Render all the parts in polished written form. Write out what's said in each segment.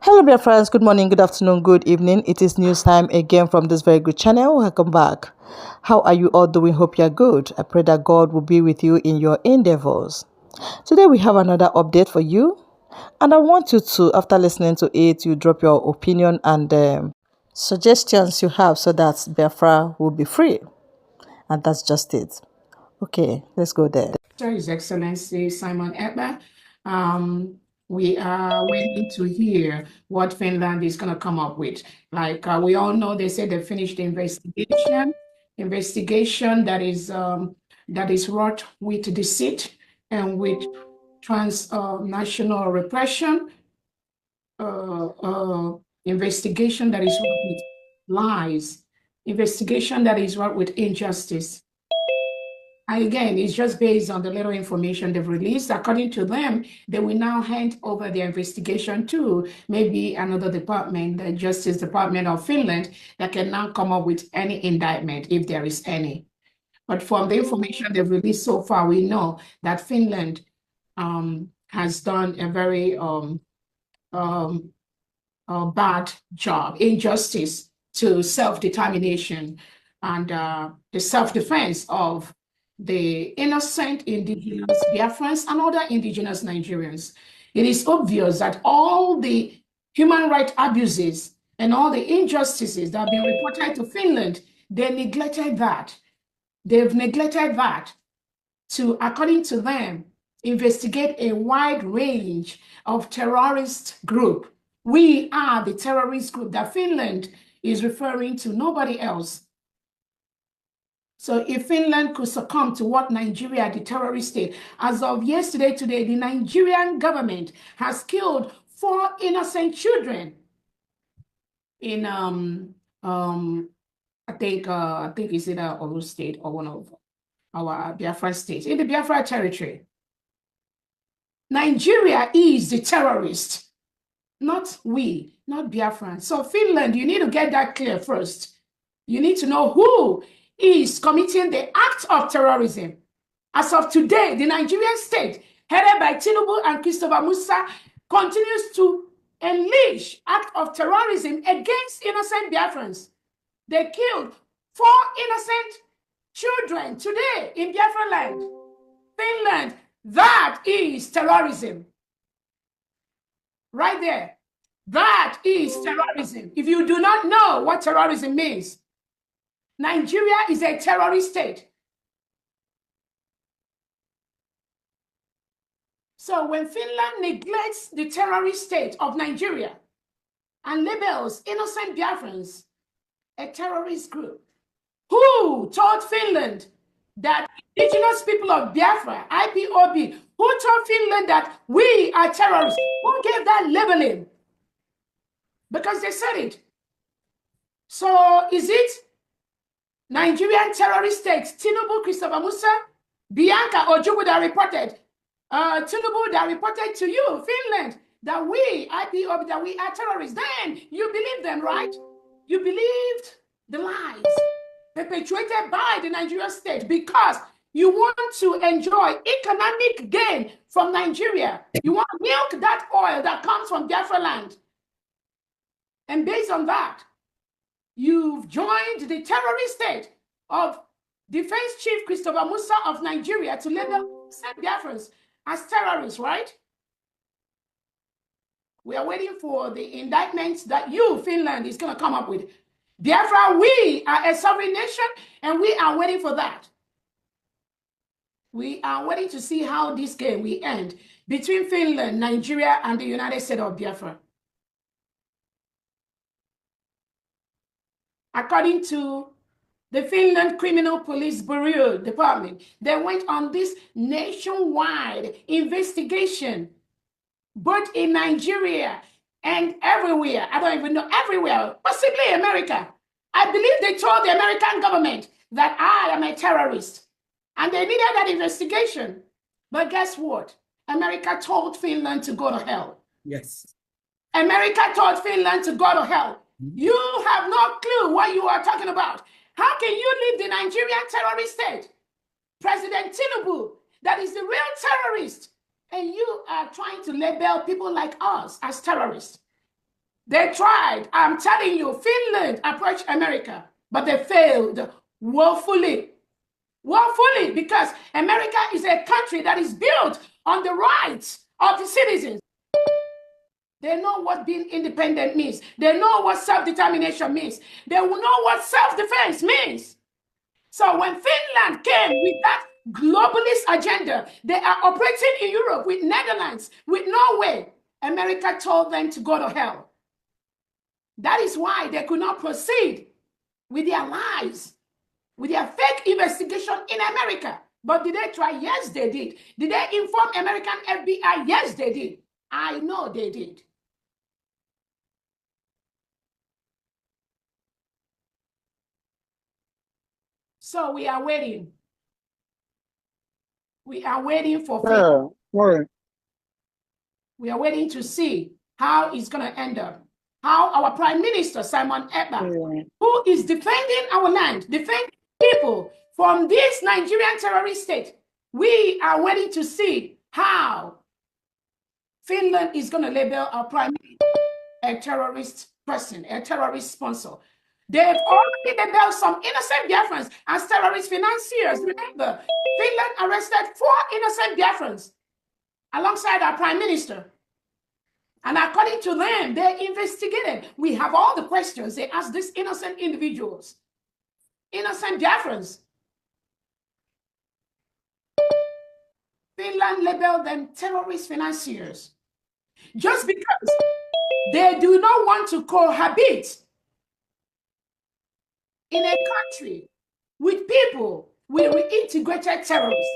Hello, dear friends. Good morning, good afternoon, good evening. It is news time again from this very good channel. Welcome back. How are you all doing? Hope you're good. I pray that God will be with you in your endeavors. Today, we have another update for you. And I want you to, after listening to it, you drop your opinion and suggestions you have so that Biafra will be free. And that's just it. Okay, let's go there. His Excellency Simon Ekpa. We are waiting to hear what Finland is going to come up with. Like we all know, they said they finished the investigation that is wrought with deceit and with transnational repression, investigation that is wrought with lies, investigation that is wrought with injustice. Again, it's just based on the little information they've released. According to them, they will now hand over their investigation to maybe another department, the Justice Department of Finland, that can now come up with any indictment if there is any. But from the information they've released so far, we know that Finland has done a very bad job, injustice to self-determination and the self-defense of the innocent indigenous Biafrans and other indigenous Nigerians. It is obvious that all the human rights abuses and all the injustices that have been reported to Finland, they neglected that. They've neglected that to, according to them, investigate a wide range of terrorist group. We are the terrorist group that Finland is referring to, nobody else. So if Finland could succumb to what Nigeria, the terrorist state, as of yesterday, today, the Nigerian government has killed 4 innocent children in I think it's either Oru State or one of our Biafra states, in the Biafra territory. Nigeria is the terrorist, not we, not Biafran. So Finland, you need to get that clear first. You need to know who is committing the act of terrorism. As of today, the Nigerian state, headed by Tinubu and Christopher Musa, continues to unleash act of terrorism against innocent Biafrans. They killed 4 innocent children today in Biafra land, Finland. That is terrorism. Right there. That is terrorism. If you do not know what terrorism means, Nigeria is a terrorist state. So when Finland neglects the terrorist state of Nigeria and labels innocent Biafrans a terrorist group, who told Finland that indigenous people of Biafra, IPOB, who told Finland that we are terrorists? Who gave that labeling? Because they said it. So is it Nigerian terrorist state, Tinubu, Christopher Musa, Bianca Ojukwu that reported, Tinubu that reported to you, Finland, that we, IPOB, that we are terrorists? Then you believe them, right? You believed the lies perpetuated by the Nigerian state because you want to enjoy economic gain from Nigeria. You want to milk that oil that comes from Biafra land. And based on that, you've joined the terrorist state of Defense Chief Christopher Musa of Nigeria to label Biafrans as terrorists, right? We are waiting for the indictments that you, Finland, is going to come up with. Biafra, we are a sovereign nation, and we are waiting for that. We are waiting to see how this game will end between Finland, Nigeria, and the United States of Biafra. According to the Finland Criminal Police Bureau Department, they went on this nationwide investigation, both in Nigeria and everywhere. I don't even know, everywhere, possibly America. I believe they told the American government that I am a terrorist, and they needed that investigation. But guess what? America told Finland to go to hell. Yes. America told Finland to go to hell. You have no clue what you are talking about. How can you leave the Nigerian terrorist state? President Tinubu, that is the real terrorist, and you are trying to label people like us as terrorists. They tried. I'm telling you, Finland approached America, but they failed woefully. Woefully, because America is a country that is built on the rights of the citizens. They know what being independent means. They know what self-determination means. They will know what self-defense means. So when Finland came with that globalist agenda, they are operating in Europe with Netherlands, with Norway. America told them to go to hell. That is why they could not proceed with their lies, with their fake investigation in America. But did they try? Yes, they did. Did they inform American FBI? Yes, they did. I know they did. So we are waiting. We are waiting for Yeah, right. We are waiting to see how it's going to end up. How our Prime Minister, Simon Ekpa, Yeah. who is defending our land, defending people from this Nigerian terrorist state, we are waiting to see how Finland is going to label our Prime Minister a terrorist person, a terrorist sponsor. They've already labeled some innocent Biafrans as terrorist financiers. Remember, Finland arrested 4 innocent Biafrans alongside our Prime Minister. And according to them, they investigated. We have all the questions they asked these innocent individuals, innocent Biafrans. Finland labeled them terrorist financiers just because they do not want to cohabit in a country with people with reintegrated terrorists.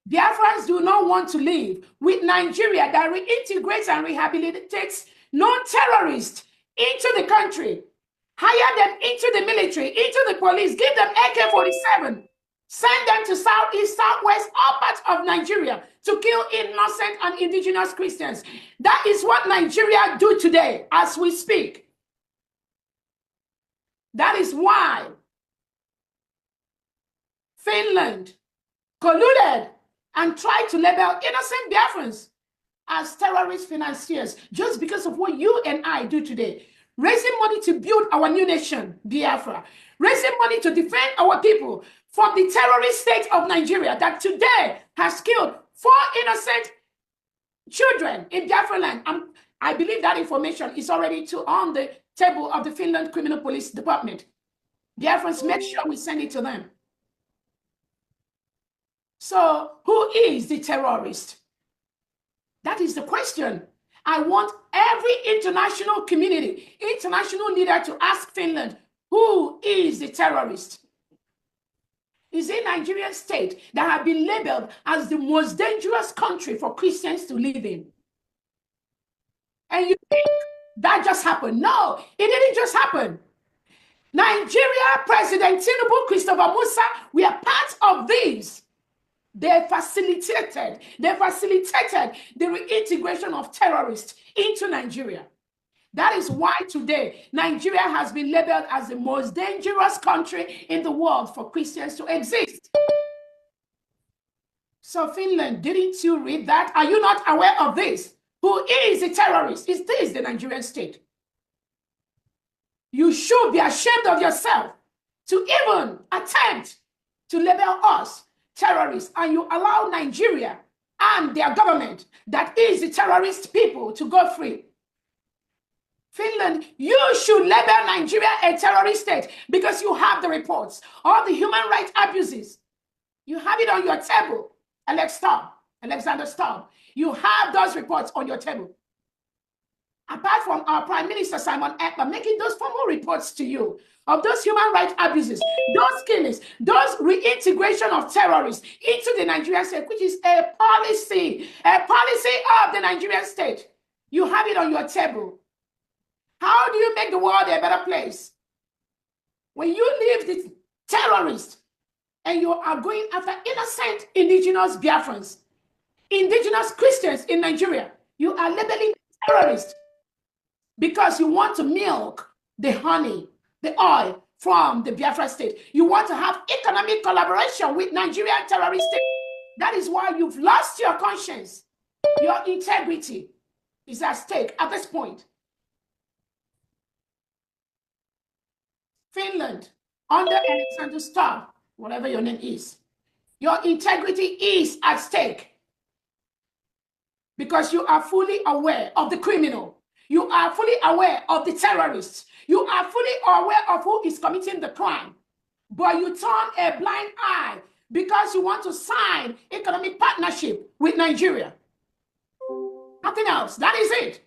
Biafrans do not want to live with Nigeria that reintegrates and rehabilitates non-terrorists into the country, hire them into the military, into the police, give them AK-47, send them to southeast, southwest, all parts of Nigeria to kill innocent and indigenous Christians. That is what Nigeria do today as we speak. That is why Finland colluded and tried to label innocent Biafrans as terrorist financiers just because of what you and I do today. Raising money to build our new nation, Biafra. Raising money to defend our people from the terrorist state of Nigeria that today has killed 4 innocent children in Biafra land. I believe that information is already on the table of the Finland Criminal Police Department. Biafrans, make sure we send it to them. So who is the terrorist? That is the question. I want every international community, international leader to ask Finland, who is the terrorist? Is it Nigerian state that have been labeled as the most dangerous country for Christians to live in? And you think that just happened? No, it didn't just happen. Nigeria, President Tinubu, Christopher Musa, we are part of these. They facilitated the reintegration of terrorists into Nigeria. That is why today Nigeria has been labeled as the most dangerous country in the world for Christians to exist. So Finland, didn't you read that? Are you not aware of this? Who is a terrorist? Is this the Nigerian state? You should be ashamed of yourself to even attempt to label us terrorists, and you allow Nigeria and their government that is the terrorist people to go free. Finland, you should label Nigeria a terrorist state because you have the reports, all the human rights abuses. You have it on your table, Alexander Stubb. You have those reports on your table. Apart from our Prime Minister, Simon Ekpa, making those formal reports to you of those human rights abuses, those killings, those reintegration of terrorists into the Nigerian state, which is a policy of the Nigerian state. You have it on your table. How do you make the world a better place? When you leave the terrorists and you are going after innocent indigenous Biafrans, indigenous Christians in Nigeria, you are labeling terrorists because you want to milk the honey, the oil from the Biafra state. You want to have economic collaboration with Nigerian terrorist state. That is why you've lost your conscience. Your integrity is at stake at this point. Finland, under Alexander Stubb, whatever your name is, your integrity is at stake because you are fully aware of the criminal. You are fully aware of the terrorists. You are fully aware of who is committing the crime. But you turn a blind eye because you want to sign economic partnership with Nigeria. Nothing else. That is it.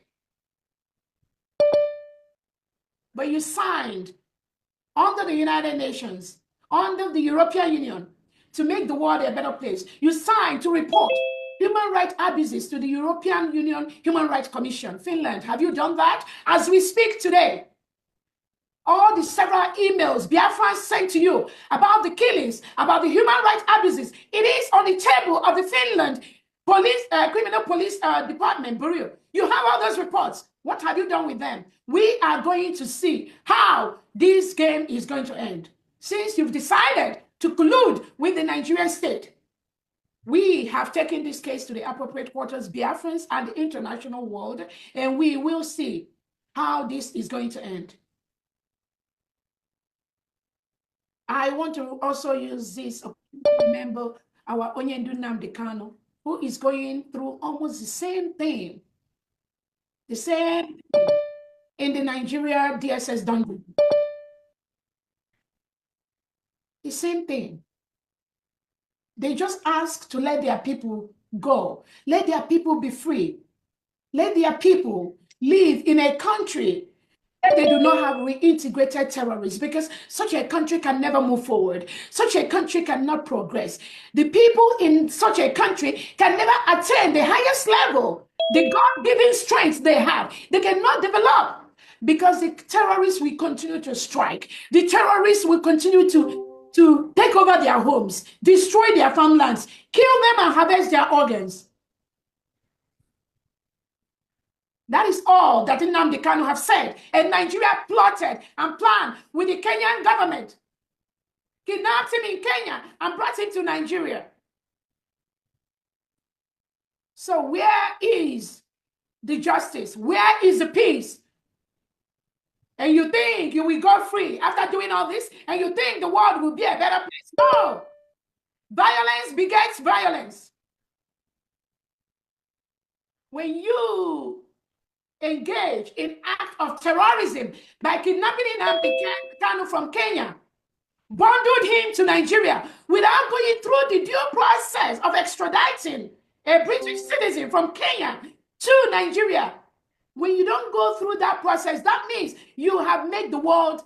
But you signed under the United Nations, under the European Union, to make the world a better place. You signed to report human rights abuses to the European Union Human Rights Commission. Finland, have you done that? As we speak today, all the several emails Biafra sent to you about the killings, about the human rights abuses, it is on the table of the Finland police, criminal police department bureau. You have all those reports. What have you done with them? We are going to see how this game is going to end. Since you've decided to collude with the Nigerian state, we have taken this case to the appropriate quarters, Biafrans and the international world, and we will see how this is going to end. I want to also use this to remember our Onyendu Nnamdi Kanu, who is going through almost the same thing. The same thing in the Nigeria DSS dungeon. The same thing. They just ask to let their people go. Let their people be free. Let their people live in a country that they do not have reintegrated terrorists, because such a country can never move forward. Such a country cannot progress. The people in such a country can never attain the highest level, the God-given strength they have. They cannot develop because the terrorists will continue to strike. The terrorists will continue to take over their homes, destroy their farmlands, kill them and harvest their organs. That is all that Nnamdi Kanu have said. And Nigeria plotted and planned with the Kenyan government. Kidnapped him in Kenya and brought him to Nigeria. So where is the justice? Where is the peace? And you think you will go free after doing all this? And you think the world will be a better place? No. Violence begets violence. When you engage in act of terrorism by kidnapping Nnamdi Kanu from Kenya, bundled him to Nigeria without going through the due process of extraditing a British citizen from Kenya to Nigeria. When you don't go through that process, that means you have made the world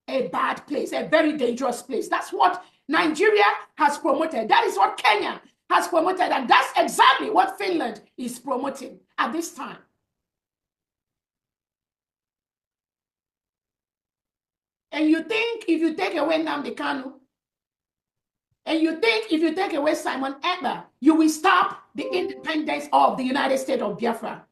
a bad place, a very dangerous place. That's what Nigeria has promoted. That is what Kenya has promoted. And that's exactly what Finland is promoting at this time. And you think if you take away Nnamdi Kanu, and you think if you take away Simon Ekpa, you will stop the independence of the United States of Biafra.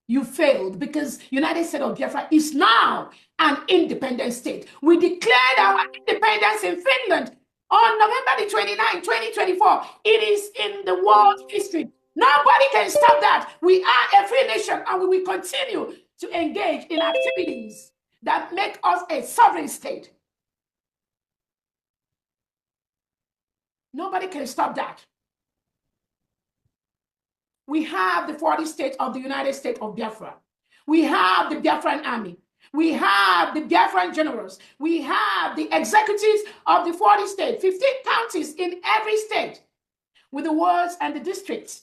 You failed, because United States of Biafra is now an independent state. We declared our independence in Finland on November the 29th, 2024. It is in the world history. Nobody can stop that. We are a free nation, and we will continue to engage in activities that make us a sovereign state. Nobody can stop that. We have the 40 states of the United States of Biafra. We have the Biafran army. We have the Biafran generals. We have the executives of the 40 states, 15 counties in every state, with the wards and the districts.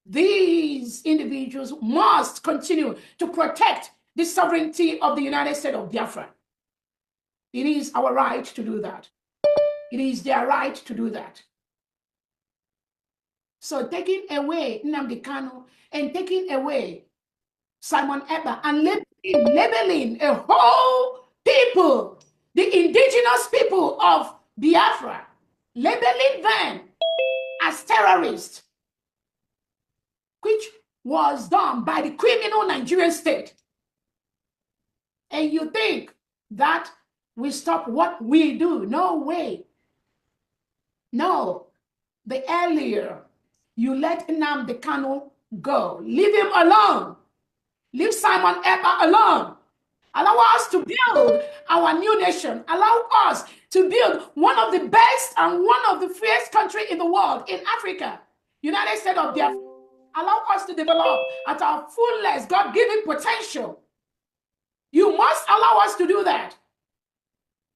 These individuals must continue to protect the sovereignty of the United States of Biafra. It is our right to do that. It is their right to do that. So taking away Nnamdi Kanu and taking away Simon Ekpa and labeling a whole people, the indigenous people of Biafra, labeling them as terrorists, which was done by the criminal Nigerian state. And you think that we stop what we do? No way. No. The earlier you let Nnamdi Kanu go, leave him alone. Leave Simon Ekpa alone. Allow us to build our new nation. Allow us to build one of the best and one of the freest country in the world, in Africa, United States of Biafra. Allow us to develop at our fullest God-given potential. You must allow us to do that.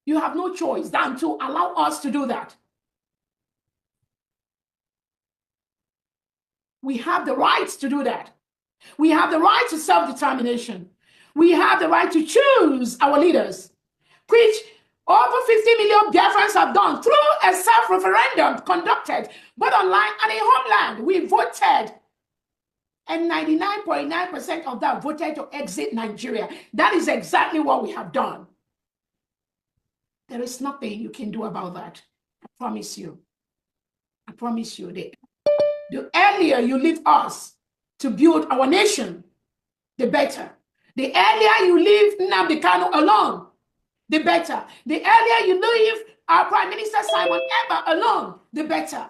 You have no choice than to allow us to do that. We have the right to do that. We have the right to self-determination. We have the right to choose our leaders, which over 50 million Biafrans have done through a self-referendum conducted both online and in homeland. We voted, and 99.9% of that voted to exit Nigeria. That is exactly what we have done. There is nothing you can do about that. I promise you. I promise you. The earlier you leave us to build our nation, the better. The earlier you leave Nnamdi Kanu alone, the better. The earlier you leave our Prime Minister Simon Ekpa alone, the better.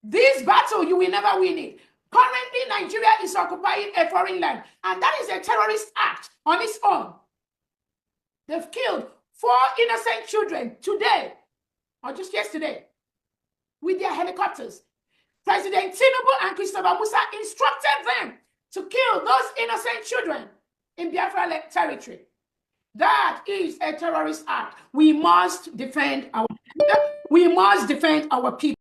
This battle, you will never win it. Currently, Nigeria is occupying a foreign land, and that is a terrorist act on its own. They've killed 4 innocent children today, or just yesterday, with their helicopters. President Tinubu and Christopher Musa instructed them to kill those innocent children in Biafra territory. That is a terrorist act. We must defend our people.